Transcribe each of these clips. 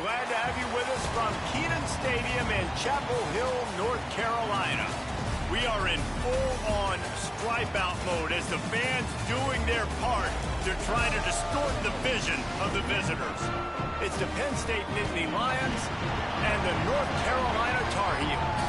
glad to have you with us from Kenan Stadium in Chapel Hill, North Carolina. We are in full-on stripe-out mode as the fans doing their part to try to distort the vision of the visitors. It's the Penn State Nittany Lions and the North Carolina Tar Heels.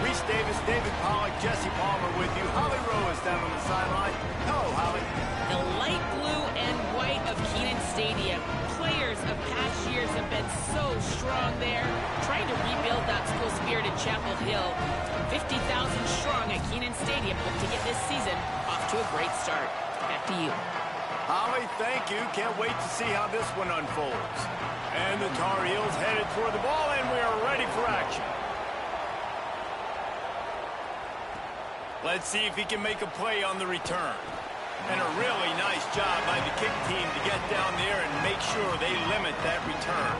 Reese Davis, David Pollack, Jesse Palmer with you. Holly Rowe is down on the sideline. Hello, Holly. The light blue and white of Kenan Stadium. Players of past years have been so strong there, trying to rebuild that school spirit in Chapel Hill. 50,000 strong at Kenan Stadium hope to get this season off to a great start. Back to you. Holly, thank you. Can't wait to see how this one unfolds. And the Tar Heels headed toward the ball, and we are ready for action. Let's see if he can make a play on the return. And a really nice job by the kick team to get down there and make sure they limit that return.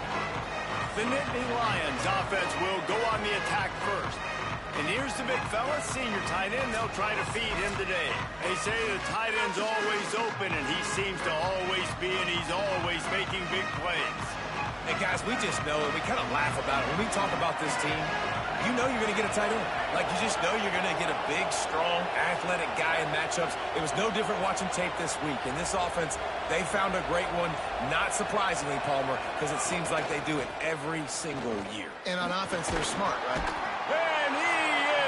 The Nittany Lions offense will go on the attack first. And here's the big fella, senior tight end. They'll try to feed him today. They say the tight end's always open, and he seems to always be, and he's always making big plays. Hey, guys, we just know it. We kind of laugh about it. When we talk about this team, you know you're going to get a tight end. Like, you just know you're going to get a big, strong, athletic guy in matchups. It was no different watching tape this week. In this offense, they found a great one, not surprisingly, Palmer, because it seems like they do it every single year. And on offense, they're smart, right? And he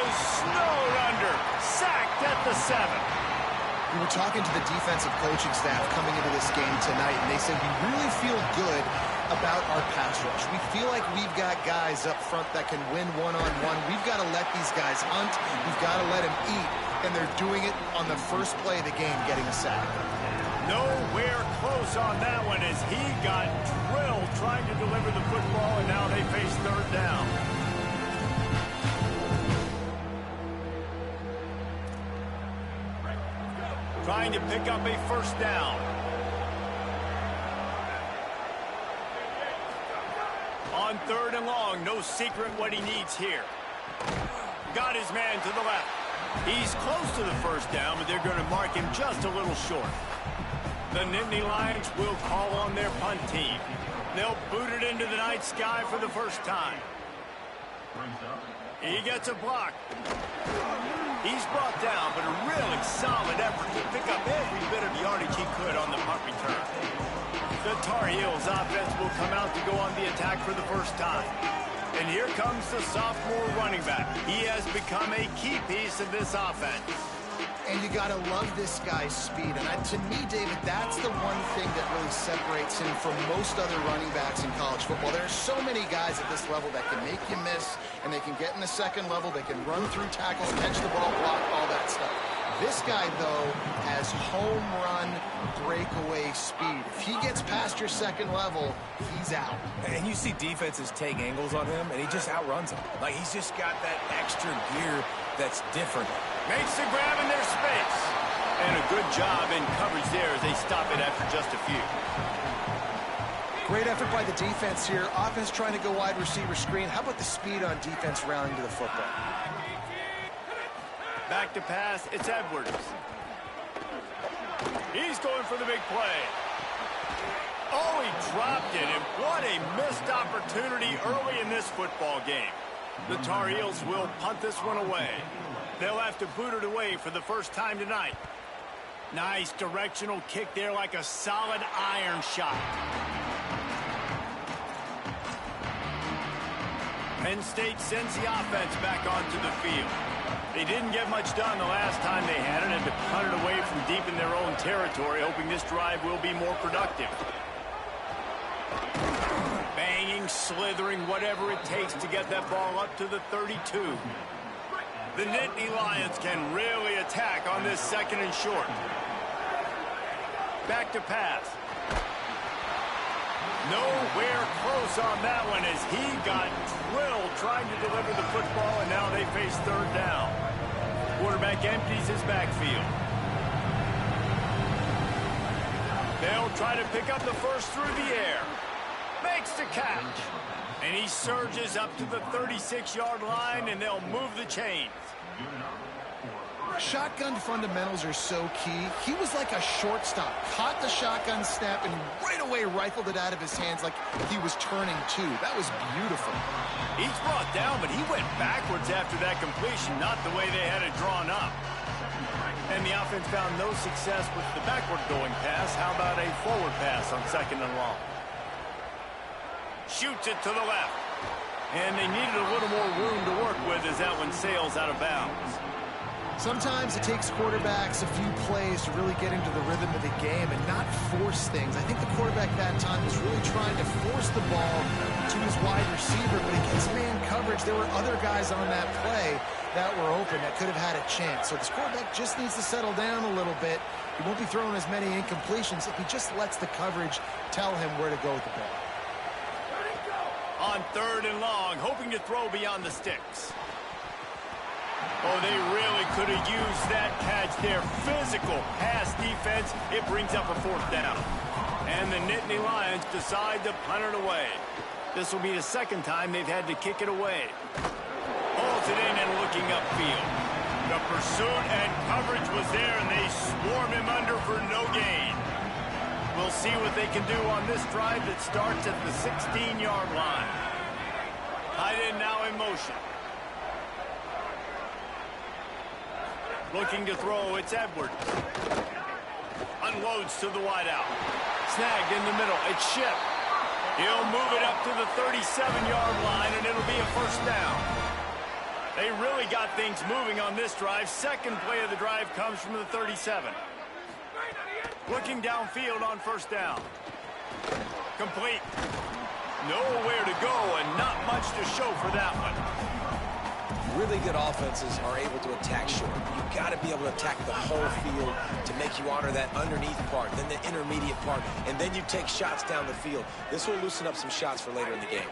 is snowed under, sacked at the 7. We were talking to the defensive coaching staff coming into this game tonight, and they said we really feel good about our pass rush. We feel like we've got guys up front that can win one-on-one. We've got to let these guys hunt. We've got to let them eat, and they're doing it on the first play of the game, getting a sack. Nowhere close on that one as he got drilled trying to deliver the football, and now they face third down. Trying to pick up a first down. On third and long, no secret what he needs here. Got his man to the left. He's close to the first down, but they're going to mark him just a little short. The Nittany Lions will call on their punt team. They'll boot it into the night sky for the first time. He gets a block. He's brought down, but a really solid effort to pick up every bit of yardage he could on the punt return. The Tar Heels offense will come out to go on the attack for the first time. And here comes the sophomore running back. He has become a key piece of this offense. And you got to love this guy's speed. And to me, David, that's the one thing that really separates him from most other running backs in college football. There are so many guys at this level that can make you miss, and they can get in the second level. They can run through tackles, catch the ball, block, all that stuff. This guy, though, has home run breakaway speed. If he gets past your second level, he's out. And you see defenses take angles on him, and he just outruns them. Like, he's just got that extra gear that's different. Makes the grab in their space. And a good job in coverage there as they stop it after just a few. Great effort by the defense here. Offense trying to go wide receiver screen. How about the speed on defense rounding to the football? Back to pass, it's Edwards. He's going for the big play. Oh, he dropped it, and what a missed opportunity early in this football game. The Tar Heels will punt this one away. They'll have to boot it away for the first time tonight. Nice directional kick there like a solid iron shot. Penn State sends the offense back onto the field. They didn't get much done the last time they had it, and to punt it away from deep in their own territory, hoping this drive will be more productive. Banging, slithering, whatever it takes to get that ball up to the 32. The Nittany Lions can really attack on this second and short. Back to pass. Nowhere close on that one as he got drilled trying to deliver the football, and now they face third down. Quarterback empties his backfield. They'll try to pick up the first through the air. Makes the catch. And he surges up to the 36-yard line, and they'll move the chains. Shotgun fundamentals are so key. He was like a shortstop. Caught the shotgun snap and right away rifled it out of his hands like he was turning two. That was beautiful. He's brought down, but he went backwards after that completion, not the way they had it drawn up. And the offense found no success with the backward going pass. How about a forward pass on 2nd and long? Shoots it to the left. And they needed a little more room to work with as that one sails out of bounds. Sometimes it takes quarterbacks a few plays to really get into the rhythm of the game and not force things. I think the quarterback that time was really trying to force the ball to his wide receiver, but against man coverage, there were other guys on that play that were open that could have had a chance. So this quarterback just needs to settle down a little bit. He won't be throwing as many incompletions if he just lets the coverage tell him where to go with the ball. On 3rd and long, hoping to throw beyond the sticks. Oh, they really could have used that catch there. Physical pass defense. It brings up a 4th down. And the Nittany Lions decide to punt it away. This will be the 2nd time they've had to kick it away. Holds it in and looking upfield. The pursuit and coverage was there, and they swarm him under for no gain. We'll see what they can do on this drive that starts at the 16-yard line. Tight end now in motion. Looking to throw, it's Edwards. Unloads to the wideout. Snagged in the middle, it's Ship. He'll move it up to the 37-yard line, and it'll be a 1st down. They really got things moving on this drive. 2nd play of the drive comes from the 37. Looking downfield on 1st down. Complete. Nowhere to go, and not much to show for that one. Really good offenses are able to attack short. You've got to be able to attack the whole field to make you honor that underneath part, then the intermediate part, and then you take shots down the field. This will loosen up some shots for later in the game.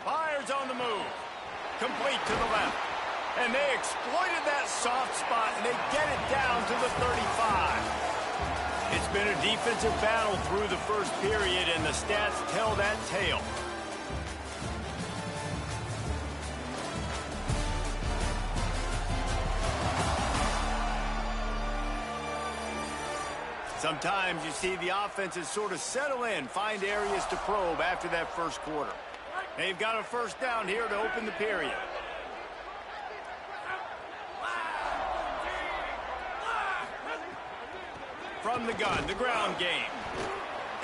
Fires on the move. Complete to the left. And they exploited that soft spot, and they get it down to the 35. It's been a defensive battle through the 1st period, and the stats tell that tale. Sometimes you see the offenses sort of settle in, find areas to probe after that 1st quarter. They've got a 1st down here to open the period. From the gun, the ground game.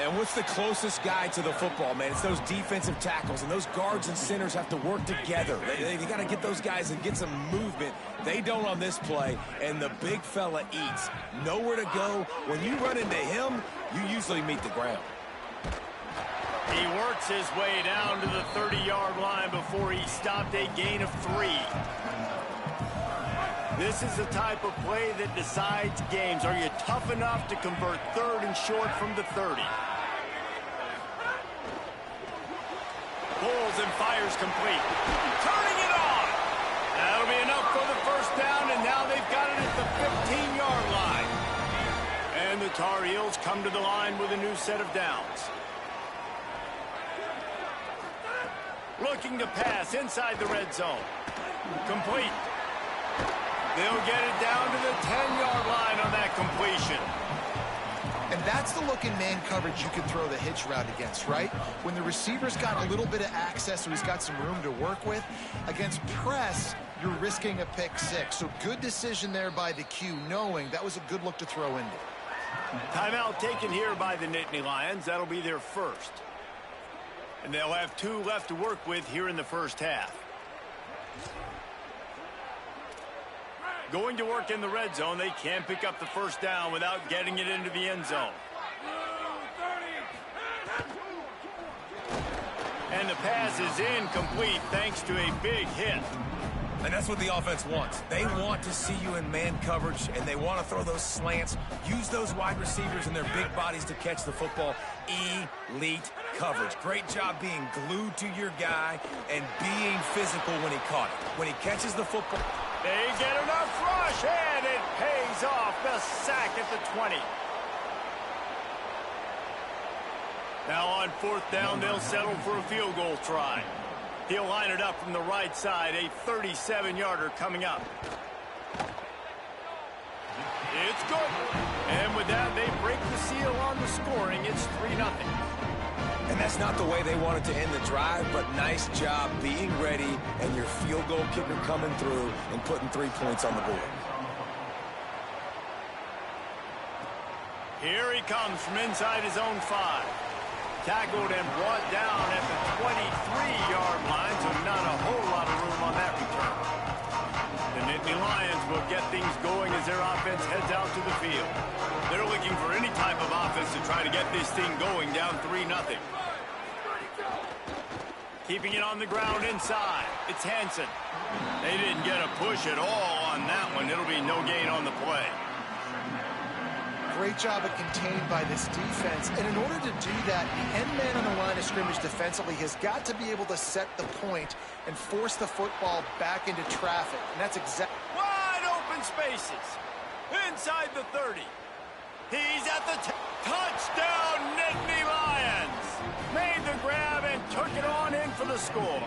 And what's the closest guy to the football, man? It's those defensive tackles, and those guards and centers have to work together. They got to get those guys and get some movement. They don't on this play, and the big fella eats. Nowhere to go. When you run into him, you usually meet the ground. He works his way down to the 30-yard line before he stopped, a gain of 3. This is the type of play that decides games. Are you tough enough to convert 3rd and short from the 30? Pulls and fires complete. Turning it on. That'll be enough for the 1st down, and now they've got it at the 15-yard line. And the Tar Heels come to the line with a new set of downs. Looking to pass inside the red zone. Complete. They'll get it down to the 10-yard line on that completion. And that's the look in man coverage you can throw the hitch route against, right? When the receiver's got a little bit of access, so he's got some room to work with. Against press, you're risking a pick 6. So good decision there by the Q, knowing that was a good look to throw into. Timeout taken here by the Nittany Lions. That'll be their 1st. And they'll have 2 left to work with here in the 1st half. Going to work in the red zone. They can't pick up the 1st down without getting it into the end zone. And the pass is incomplete thanks to a big hit. And that's what the offense wants. They want to see you in man coverage, and they want to throw those slants, use those wide receivers and their big bodies to catch the football. Elite coverage. Great job being glued to your guy and being physical when he caught it. When he catches the football. They get enough rush, and it pays off. The sack at the 20. Now on 4th down, they'll settle for a field goal try. He'll line it up from the right side, a 37-yarder coming up. It's good. And with that, they break the seal on the scoring. It's 3-0. And that's not the way they wanted to end the drive, but nice job being ready and your field goal kicker coming through and putting 3 points on the board. Here he comes from inside his own 5. Tackled and brought down at the 23-yard line, so not a whole lot of room on that return. The Nittany Lions will get things going as their offense heads out to the field. They're looking for any type of offense to try to get this thing going, down 3-0. Keeping it on the ground inside. It's Hansen. They didn't get a push at all on that one. It'll be no gain on the play. Great job of contained by this defense. And in order to do that, the end man on the line of scrimmage defensively has got to be able to set the point and force the football back into traffic. And that's exactly... Wide open spaces. Inside the 30. He's at the touchdown, Nittany Lions. Made the grab and took it on in for the score.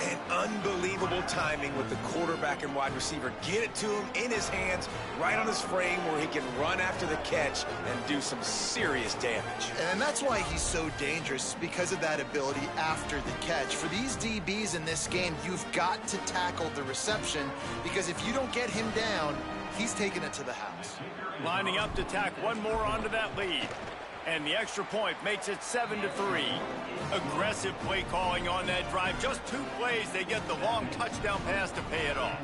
And unbelievable timing with the quarterback and wide receiver. Get it to him in his hands, right on his frame where he can run after the catch and do some serious damage. And that's why he's so dangerous, because of that ability after the catch. For these DBs in this game, you've got to tackle the reception, because if you don't get him down, he's taking it to the house. Lining up to tack one more onto that lead. And the extra point makes it 7-3. Aggressive play calling on that drive. Just 2 plays, they get the long touchdown pass to pay it off.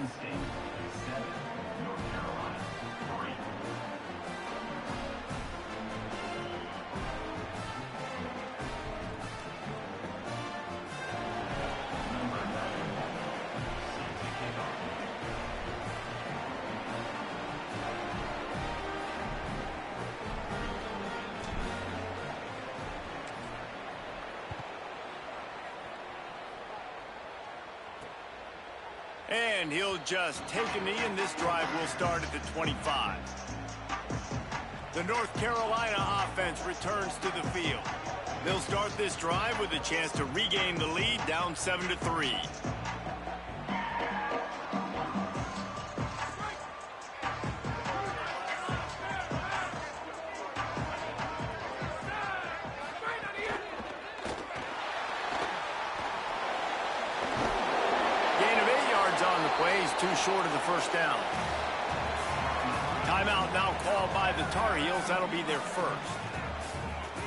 And he'll just take a knee, and this drive will start at the 25. The North Carolina offense returns to the field. They'll start this drive with a chance to regain the lead, down 7-3. On the play, he's too short of the first down. Timeout now called by the Tar Heels. That'll be their first.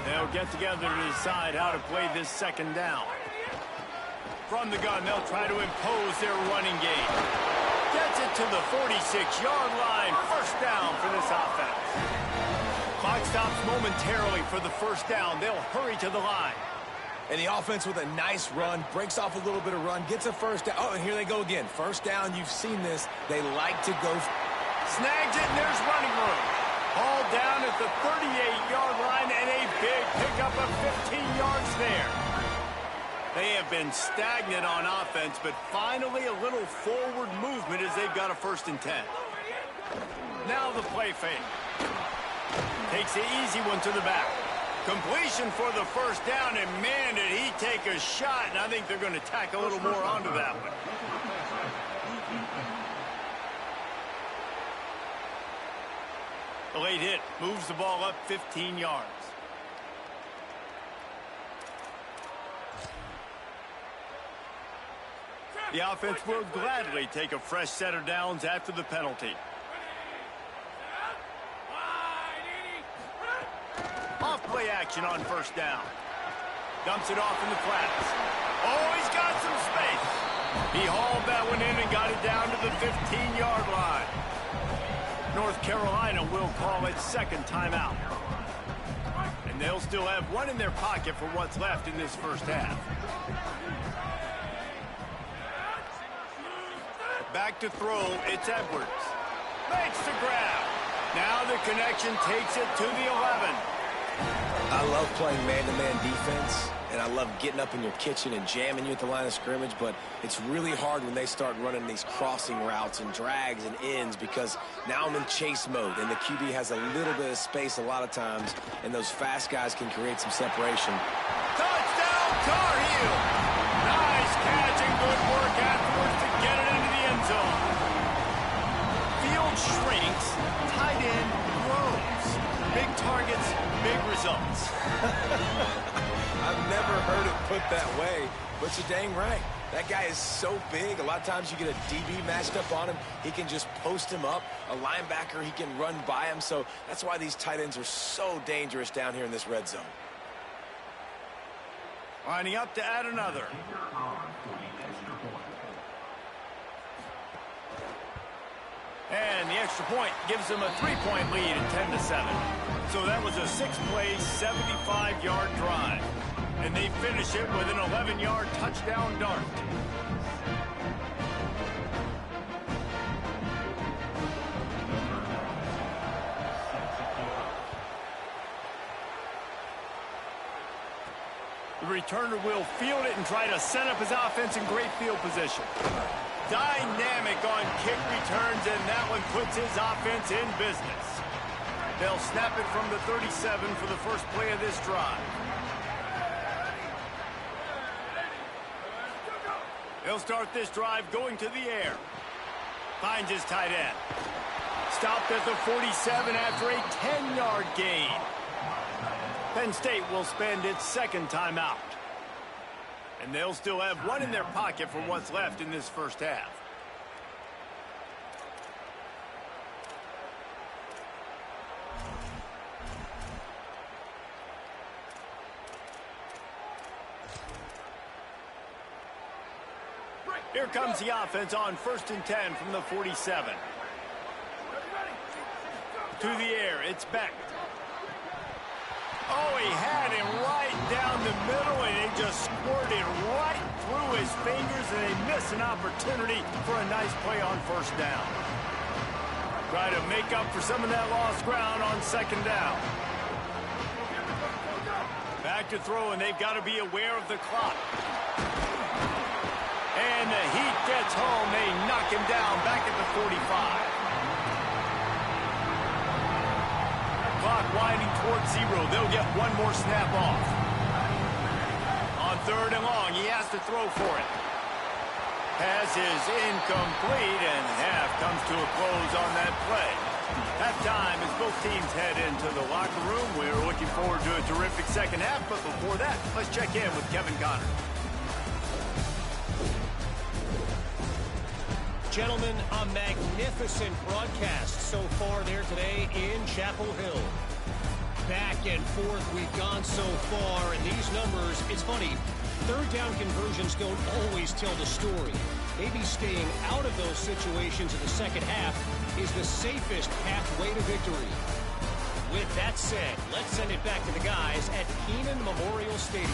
They'll get together to decide how to play this second down. From the gun, they'll try to impose their running game. Gets it to the 46-yard line. First down for this offense. Clock stops momentarily for the first down. They'll hurry to the line. And the offense with a nice run, breaks off a little bit of run, gets a first down. Oh, and here they go again. First down, you've seen this. They like to go. Snags it, and there's running room. Hauled down at the 38-yard line, and a big pickup of 15 yards there. They have been stagnant on offense, but finally a little forward movement as they've got a 1st and 10. Now the play fake. Takes the easy one to the back. Completion for the first down, and man, did he take a shot, and I think they're going to tack a little more onto that one. The late hit moves the ball up 15 yards. The offense will gladly take a fresh set of downs after the penalty. Off-play action on first down. Dumps it off in the flats. Oh, he's got some space. He hauled that one in and got it down to the 15-yard line. North Carolina will call its second timeout. And they'll still have one in their pocket for what's left in this first half. Back to throw, it's Edwards. Makes the grab. Now the connection takes it to the 11. I love playing man-to-man defense, and I love getting up in your kitchen and jamming you at the line of scrimmage, but it's really hard when they start running these crossing routes and drags and ends, because now I'm in chase mode, and the QB has a little bit of space a lot of times, and those fast guys can create some separation. Touchdown, Tar Heel! footwork afterwards to get it into the end zone. Field shrinks, tight end grows. Big targets, big results. I've never heard it put that way, but you're dang right. That guy is so big. A lot of times you get a DB matched up on him. He can just post him up. A linebacker, he can run by him. So that's why these tight ends are so dangerous down here in this red zone. Lining up to add another. And the extra point gives them a 3-point lead at 10-7. So that was a 6-play, 75-yard drive. And they finish it with an 11-yard touchdown dart. The returner will field it and try to set up his offense in great field position. Dynamic on kick returns, and that one puts his offense in business. They'll snap it from the 37 for the first play of this drive. He'll start this drive going to the air. Finds his tight end. Stopped at the 47 after a 10-yard gain. Penn State will spend its second timeout. And they'll still have one in their pocket for what's left in this first half. Here comes the offense on 1st and 10 from the 47. To the air, it's Beck. Oh, he had him right down the middle, and it just squirted right through his fingers, and they miss an opportunity for a nice play on first down. Try to make up for some of that lost ground on second down. Back to throw, and they've got to be aware of the clock. And the heat gets home. They knock him down back at the 45. Clock winding towards 0. They'll get one more snap off. On 3rd and long, he has to throw for it. Pass is incomplete, and half comes to a close on that play. Halftime as both teams head into the locker room. We're looking forward to a terrific second half, but before that, let's check in with Kevin Connor. Gentlemen, a magnificent broadcast so far there today in Chapel Hill. Back and forth we've gone so far, and these numbers, it's funny, third down conversions don't always tell the story. Maybe staying out of those situations in the second half is the safest pathway to victory. With that said, let's send it back to the guys at Kenan Memorial Stadium.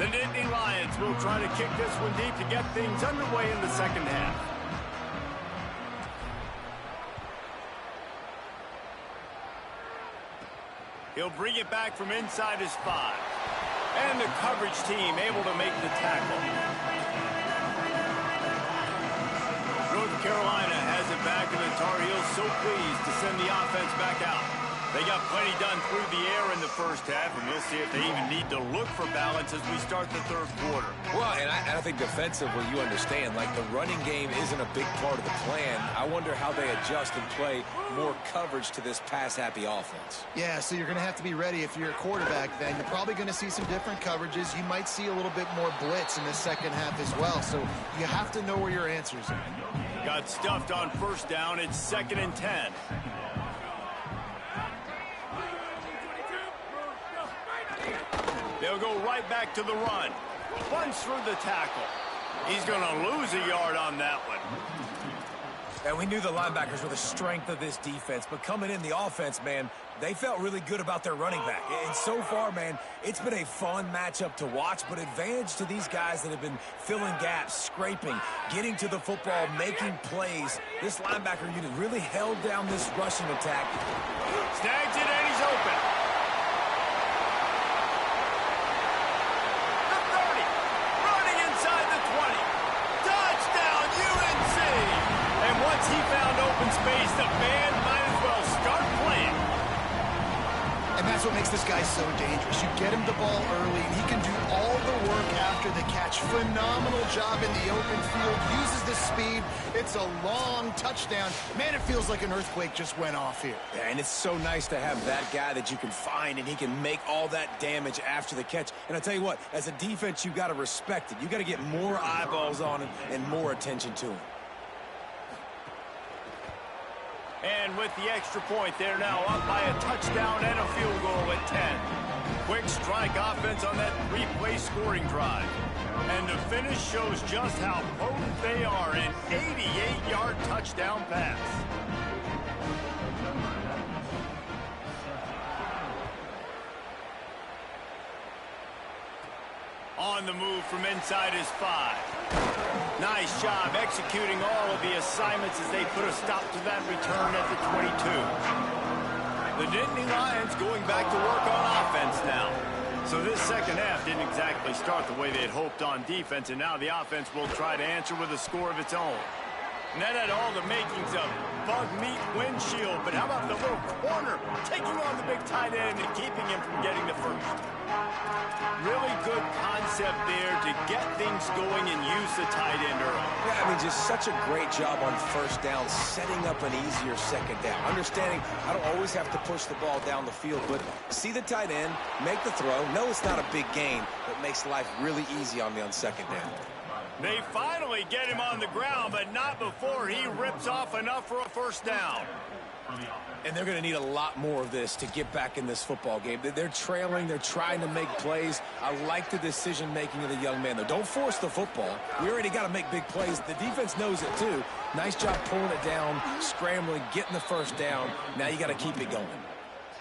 The Nittany Lions will try to kick this one deep to get things underway in the second half. He'll bring it back from inside his 5. And the coverage team able to make the tackle. North Carolina has it back, and the Tar Heels so pleased to send the offense back out. They got plenty done through the air in the first half, and we'll see if they even need to look for balance as we start the third quarter. Well, and I think defensively, you understand, like the running game isn't a big part of the plan. I wonder how they adjust and play more coverage to this pass-happy offense. Yeah, so you're going to have to be ready if you're a quarterback then. You're probably going to see some different coverages. You might see a little bit more blitz in the second half as well, so you have to know where your answers are. Got stuffed on first down. It's 2nd and 10. They'll go right back to the run. Bunch through the tackle. He's going to lose a yard on that one. And we knew the linebackers were the strength of this defense, but coming in the offense, man, they felt really good about their running back. And so far, man, it's been a fun matchup to watch, but advantage to these guys that have been filling gaps, scraping, getting to the football, making plays. This linebacker unit really held down this rushing attack. Snags it, and he's open. The 30, running inside the 20. Touchdown, UNC! And once he found open space, the band might as well start playing. And that's what makes this guy so dangerous. You get him the ball early, and he can do all the work after the catch. Phenomenal job in the open field. Uses the speed. It's a long touchdown. Man, it feels like an earthquake just went off here. Yeah, and it's so nice to have that guy that you can find, and he can make all that damage after the catch. And I tell you what, as a defense, you've got to respect it. You've got to get more eyeballs on him and more attention to him. And with the extra point, they're now up by a touchdown and a field goal at 10. Quick strike offense on that three-play scoring drive. And the finish shows just how potent they are. An 88-yard touchdown pass. On the move from inside his 5. Nice job executing all of the assignments as they put a stop to that return at the 22. The Nittany Lions going back to work on offense now. So this second half didn't exactly start the way they had hoped on defense, and now the offense will try to answer with a score of its own. And that had all the makings of bug meat windshield, but how about the little corner taking on the big tight end and keeping him from getting the first? Really good concept there to get things going and use the tight end early. Yeah, I mean, just such a great job on first down, setting up an easier second down. Understanding I don't always have to push the ball down the field, but see the tight end, make the throw. No, it's not a big gain, but makes life really easy on me on second down. They finally get him on the ground, but not before he rips off enough for a first down. And they're going to need a lot more of this to get back in this football game. They're trailing. They're trying to make plays. I like the decision-making of the young man, though. Don't force the football. We already got to make big plays. The defense knows it, too. Nice job pulling it down, scrambling, getting the first down. Now you got to keep it going.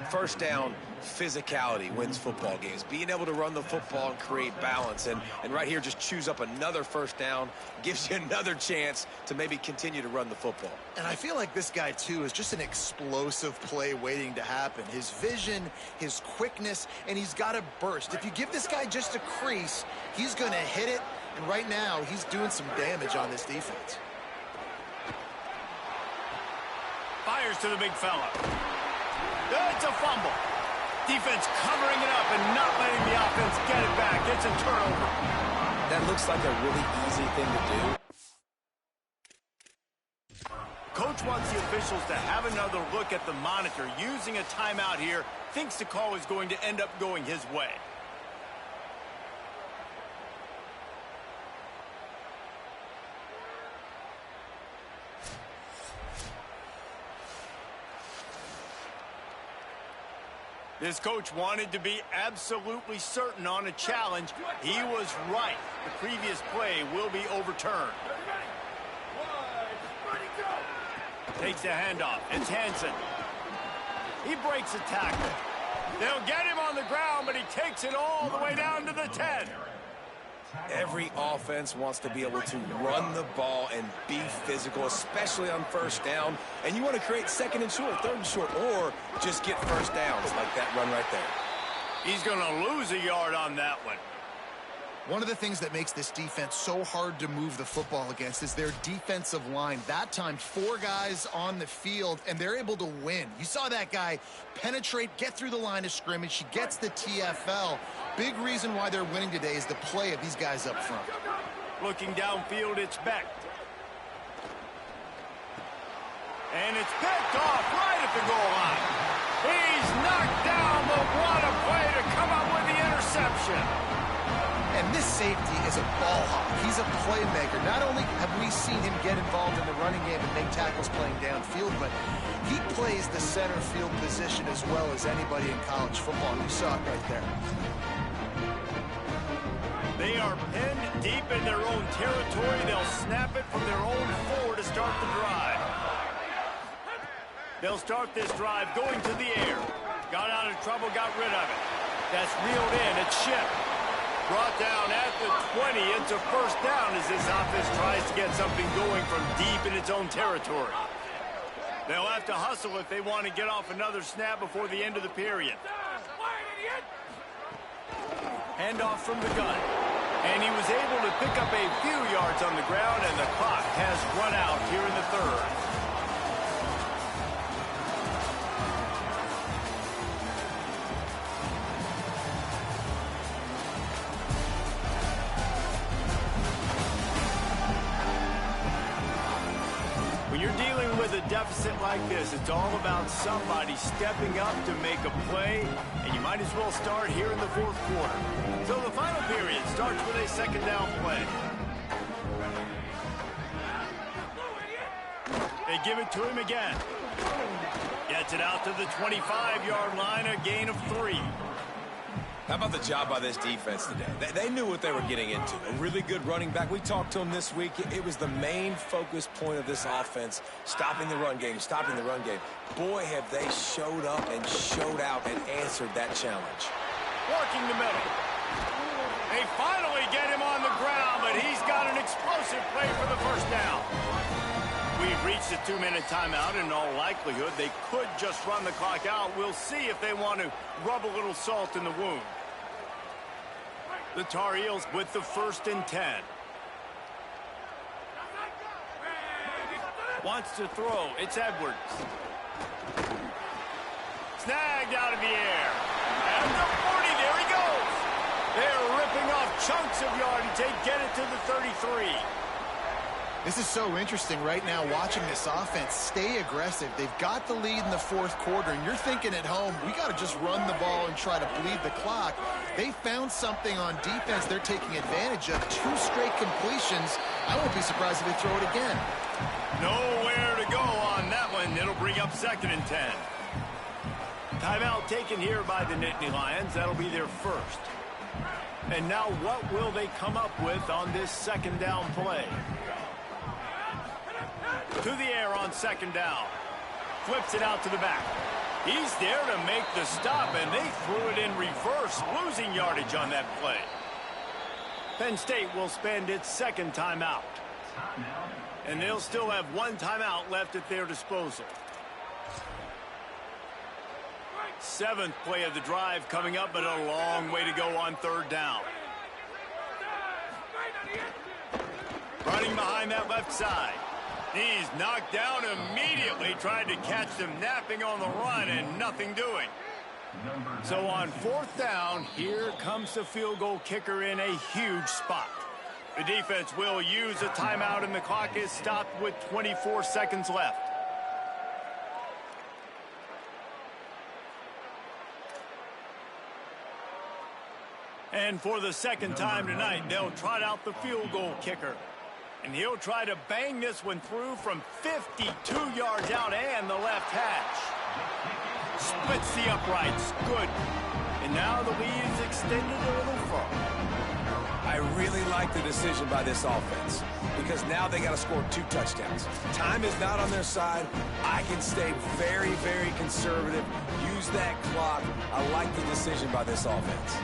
First down, physicality wins football games. Being able to run the football and create balance. And right here, just choose up another first down, gives you another chance to maybe continue to run the football. And I feel like this guy, too, is just an explosive play waiting to happen. His vision, his quickness, and he's got a burst. If you give this guy just a crease, he's going to hit it. And right now, he's doing some damage on this defense. Fires to the big fella. It's a fumble. Defense covering it up and not letting the offense get it back. It's a turnover. That looks like a really easy thing to do. Coach wants the officials to have another look at the monitor. Using a timeout here, thinks the call is going to end up going his way. This coach wanted to be absolutely certain on a challenge. He was right. The previous play will be overturned. Takes the handoff. It's Hansen. He breaks a tackle. They'll get him on the ground, but he takes it all the way down to the 10. Every offense wants to be able to run the ball and be physical, especially on first down. And you want to create second and short, third and short, or just get first downs like that run right there. He's going to lose a yard on that one. One of the things that makes this defense so hard to move the football against is their defensive line. That time, 4 guys on the field, and they're able to win. You saw that guy penetrate, get through the line of scrimmage. He gets the TFL. Big reason why they're winning today is the play of these guys up front. Looking downfield, it's Beck. And it's picked off right at the goal line. He's knocked down, but what a play to come up with the interception. And this safety is a ball hawk. He's a playmaker. Not only have we seen him get involved in the running game and make tackles playing downfield, but he plays the center field position as well as anybody in college football. You saw it right there. They are pinned deep in their own territory. They'll snap it from their own 4 to start the drive. They'll start this drive going to the air. Got out of trouble, got rid of it. That's reeled in. It's shipped. Brought down at the 20. It's a first down as this offense tries to get something going from deep in its own territory. They'll have to hustle if they want to get off another snap before the end of the period. Handoff from the gun. And he was able to pick up a few yards on the ground, and the clock has run out here in the third. When you're dealing with a deficit like this, it's all about somebody stepping up to make a play, and you might as well start here in the fourth quarter. So the final period starts with a second down play. They give it to him again. Gets it out to the 25-yard line, a gain of 3. How about the job by this defense today? They knew what they were getting into. A really good running back. We talked to him this week. It was the main focus point of this offense, stopping the run game, stopping the run game. Boy, have they showed up and showed out and answered that challenge. Working the middle. They finally get him on the ground, but he's got an explosive play for the first down. We've reached a 2-minute timeout. In all likelihood, they could just run the clock out. We'll see if they want to rub a little salt in the wound. The Tar Heels with the 1st and 10. Wants to throw. It's Edwards. Snagged out of the air. And the 40, there he goes. They're ripping off chunks of yardage. They get it to the 33. This is so interesting right now watching this offense stay aggressive. They've got the lead in the fourth quarter, and you're thinking at home, we got to just run the ball and try to bleed the clock. They found something on defense they're taking advantage of. 2 straight completions. I won't be surprised if they throw it again. Nowhere to go on that one. It'll bring up 2nd and 10. Timeout taken here by the Nittany Lions. That'll be their first. And now what will they come up with on this second down play? To the air on second down. Flips it out to the back. He's there to make the stop, and they threw it in reverse, losing yardage on that play. Penn State will spend its second timeout. And they'll still have 1 timeout left at their disposal. 7th play of the drive coming up, but a long way to go on third down. Running behind that left side. He's knocked down immediately, trying to catch them napping on the run and nothing doing. So on 4th down, here comes the field goal kicker in a huge spot. The defense will use a timeout, and the clock is stopped with 24 seconds left. And for the second time tonight, they'll trot out the field goal kicker. And he'll try to bang this one through from 52 yards out and the left hash. Splits the uprights. Good. And now the lead is extended a little further. I really like the decision by this offense because now they got to score 2 touchdowns. Time is not on their side. I can stay very, very conservative. Use that clock. I like the decision by this offense.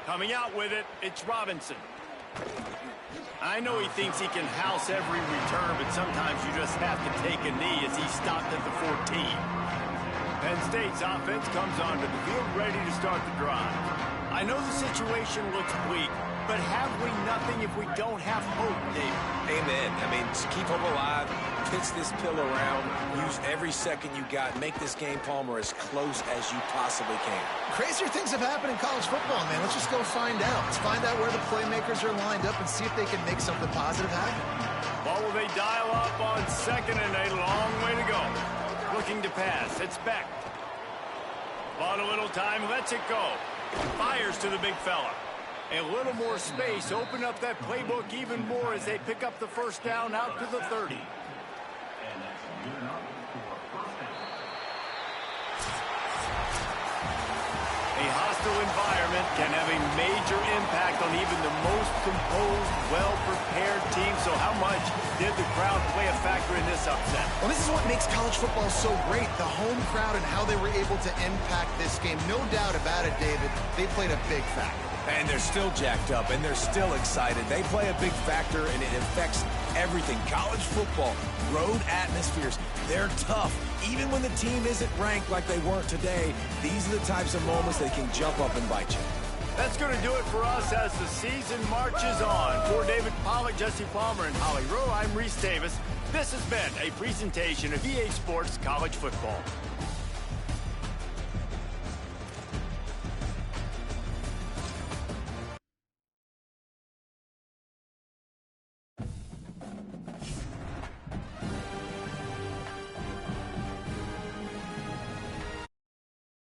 Coming out with it, it's Robinson. I know he thinks he can house every return, but sometimes you just have to take a knee as he stopped at the 14. Penn State's offense comes onto the field ready to start the drive. I know the situation looks bleak, but have we nothing if we don't have hope, David? Amen. I mean, just keep hope alive, pitch this pill around, use every second you got, make this game, Palmer, as close as you possibly can. Crazier things have happened in college football, man. Let's just go find out. Let's find out where the playmakers are lined up and see if they can make something positive happen. Well, will they dial up on 2nd and a long way to go? Looking to pass. It's Beck. Bought a little time, lets it go. Fires to the big fella. A little more space, open up that playbook even more as they pick up the first down out to the 30. A hostile environment can have a major impact on even the most composed, well-prepared team. So how much did the crowd play a factor in this upset? Well, this is what makes college football so great, the home crowd and how they were able to impact this game. No doubt about it, David, they played a big factor. And they're still jacked up, and they're still excited. They play a big factor, and it affects everything. College football, road atmospheres, they're tough. Even when the team isn't ranked like they weren't today, these are the types of moments that can jump up and bite you. That's going to do it for us as the season marches on. For David Pollack, Jesse Palmer, and Holly Rowe, I'm Reese Davis. This has been a presentation of EA Sports College Football.